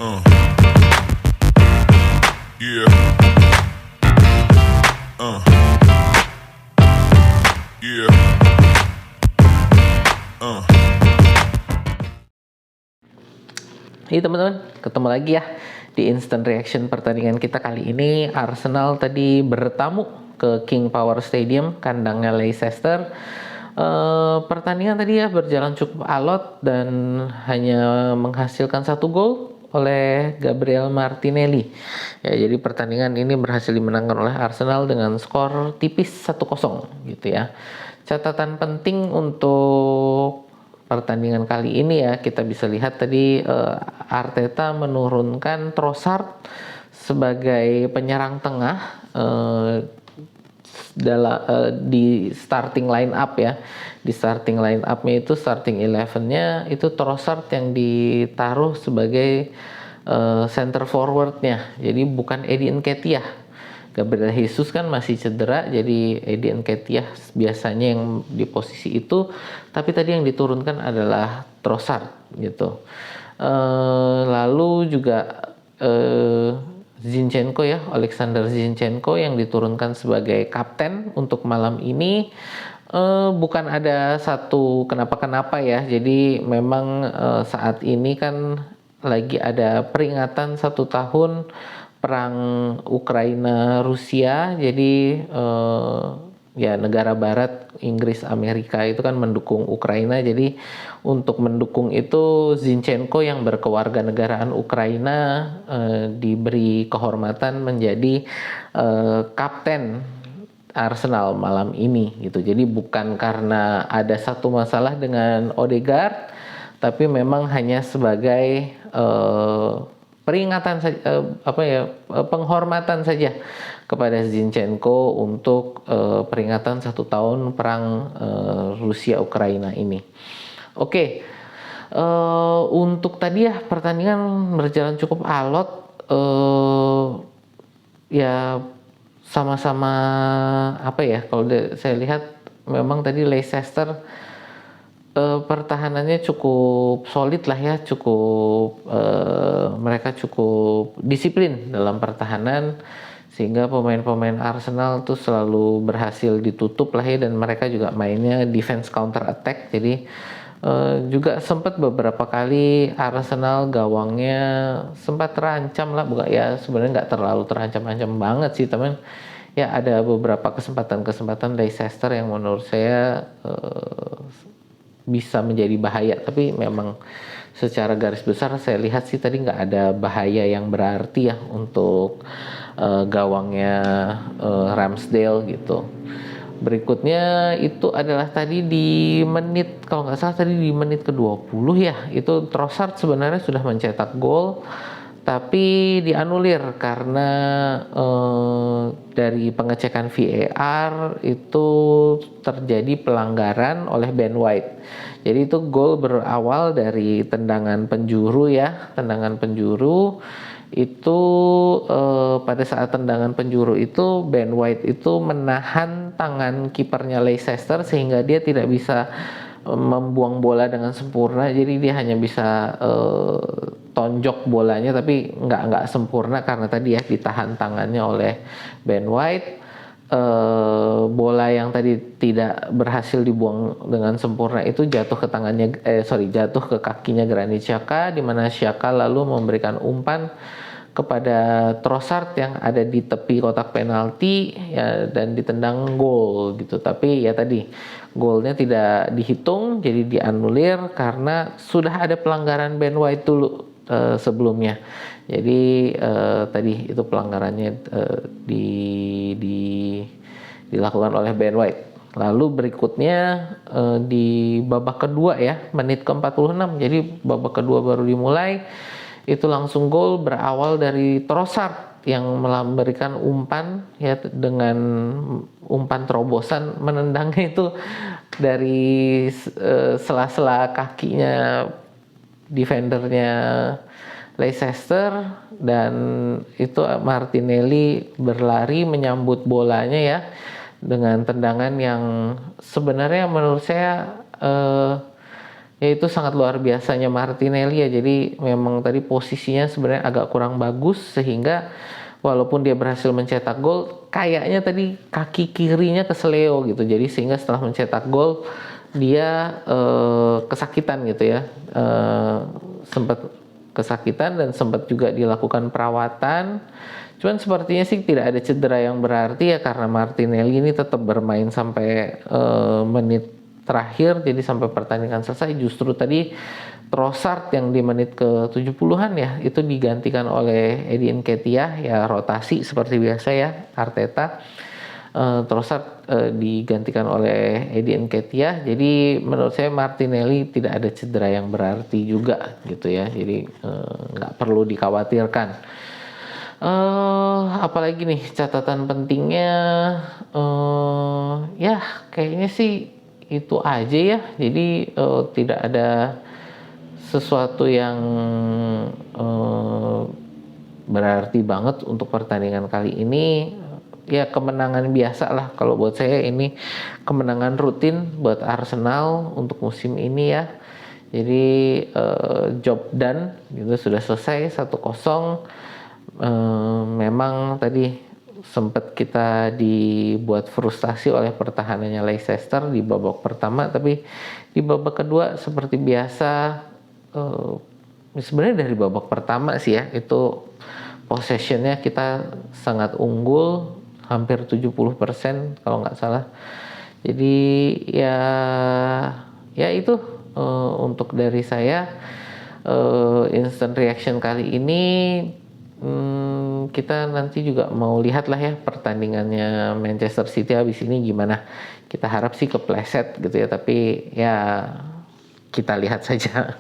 Uh, yeah. Uh, yeah. Uh. Hey teman-teman, ketemu lagi ya di instant reaction pertandingan kita kali ini. Arsenal tadi bertamu ke King Power Stadium, kandangnya Leicester. Pertandingan tadi ya berjalan cukup alot dan hanya menghasilkan 1 gol oleh Gabriel Martinelli. Ya, jadi pertandingan ini berhasil dimenangkan oleh Arsenal dengan skor tipis 1-0 gitu ya. Catatan penting untuk pertandingan kali ini ya, kita bisa lihat tadi Arteta menurunkan Trossard sebagai penyerang tengah di starting line up ya. Di starting line up-nya itu, starting 11-nya itu Trossard yang ditaruh sebagai center forward-nya. Jadi bukan Eddie Nketiah. Gabriel Jesus kan masih cedera, jadi Eddie Nketiah biasanya yang di posisi itu, tapi tadi yang diturunkan adalah Trossard gitu. Lalu juga Zinchenko ya, Alexander Zinchenko yang diturunkan sebagai kapten untuk malam ini. Bukan ada satu kenapa-kenapa ya, jadi memang saat ini kan lagi ada peringatan 1 tahun perang Ukraina Rusia, jadi ya negara barat Inggris Amerika itu kan mendukung Ukraina, jadi untuk mendukung itu Zinchenko yang berkewarganegaraan Ukraina diberi kehormatan menjadi kapten Arsenal malam ini gitu. Jadi bukan karena ada satu masalah dengan Odegaard, tapi memang hanya sebagai peringatan saja, penghormatan saja kepada Zinchenko untuk peringatan 1 tahun perang Rusia Ukraina ini. Oke. Untuk tadi ya pertandingan berjalan cukup alot, ya sama-sama kalau saya lihat memang tadi Leicester pertahanannya cukup solid lah ya, mereka cukup disiplin dalam pertahanan sehingga pemain-pemain Arsenal tuh selalu berhasil ditutup lah ya, dan mereka juga mainnya defense counter attack. Jadi juga sempat beberapa kali Arsenal gawangnya sempat terancam lah, bukan ya, sebenarnya nggak terlalu terancam-ancam banget sih teman. Ya ada beberapa kesempatan Leicester yang menurut saya bisa menjadi bahaya, tapi memang secara garis besar saya lihat sih tadi nggak ada bahaya yang berarti ya untuk gawangnya Ramsdale gitu. Berikutnya itu adalah tadi di menit, kalau nggak salah tadi di menit ke-20 ya, itu Trossard sebenarnya sudah mencetak gol tapi dianulir karena dari pengecekan VAR itu terjadi pelanggaran oleh Ben White. Jadi itu gol berawal dari tendangan penjuru ya, tendangan penjuru itu pada saat tendangan penjuru itu Ben White itu menahan tangan kipernya Leicester sehingga dia tidak bisa membuang bola dengan sempurna. Jadi dia hanya bisa tonjok bolanya tapi nggak sempurna karena tadi ya ditahan tangannya oleh Ben White. Bola yang tadi tidak berhasil dibuang dengan sempurna itu jatuh ke kakinya Granit Xhaka, di mana Xhaka lalu memberikan umpan kepada Trossard yang ada di tepi kotak penalti ya, dan ditendang gol gitu. Tapi ya tadi golnya tidak dihitung, jadi dianulir karena sudah ada pelanggaran Ben White dulu sebelumnya. Jadi tadi itu pelanggarannya dilakukan oleh Ben White. Lalu berikutnya di babak kedua ya, menit ke-46. Jadi babak kedua baru dimulai, itu langsung gol berawal dari Trossard yang memberikan umpan ya, dengan umpan terobosan, menendangnya itu dari sela-sela kakinya defendernya Leicester, dan itu Martinelli berlari menyambut bolanya ya dengan tendangan yang sebenarnya menurut saya Ya itu sangat luar biasanya Martinelli ya. Jadi memang tadi posisinya sebenarnya agak kurang bagus sehingga walaupun dia berhasil mencetak gol, kayaknya tadi kaki kirinya keseleo gitu. Jadi sehingga setelah mencetak gol dia kesakitan gitu ya. Sempat kesakitan dan sempat juga dilakukan perawatan. Cuman sepertinya sih tidak ada cedera yang berarti ya, karena Martinelli ini tetap bermain sampai menit terakhir, jadi sampai pertandingan selesai. Justru tadi Trossard yang di menit ke 70-an ya itu digantikan oleh Eddie Nketiah, ya rotasi seperti biasa ya Arteta. Trossard digantikan oleh Eddie Nketiah. Jadi menurut saya Martinelli tidak ada cedera yang berarti juga gitu ya. Jadi nggak perlu dikhawatirkan. Apalagi nih catatan pentingnya, ya kayaknya sih itu aja ya. Jadi tidak ada sesuatu yang berarti banget untuk pertandingan kali ini. Ya kemenangan biasa lah kalau buat saya, ini kemenangan rutin buat Arsenal untuk musim ini ya. Jadi job done gitu, sudah selesai 1-0. Memang tadi sempat kita dibuat frustasi oleh pertahanannya Leicester di babak pertama, tapi di babak kedua seperti biasa, sebenarnya dari babak pertama sih ya itu possessionnya kita sangat unggul, hampir 70% kalau nggak salah. Jadi ya itu untuk dari saya, instant reaction kali ini. Kita nanti juga mau lihat lah ya pertandingannya Manchester City habis ini gimana. Kita harap sih kepleset gitu ya, tapi ya kita lihat saja.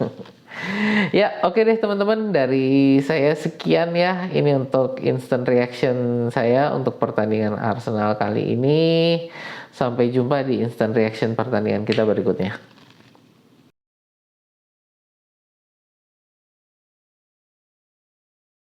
Ya oke deh teman-teman, dari saya sekian ya, ini untuk instant reaction saya untuk pertandingan Arsenal kali ini. Sampai jumpa di instant reaction pertandingan kita berikutnya.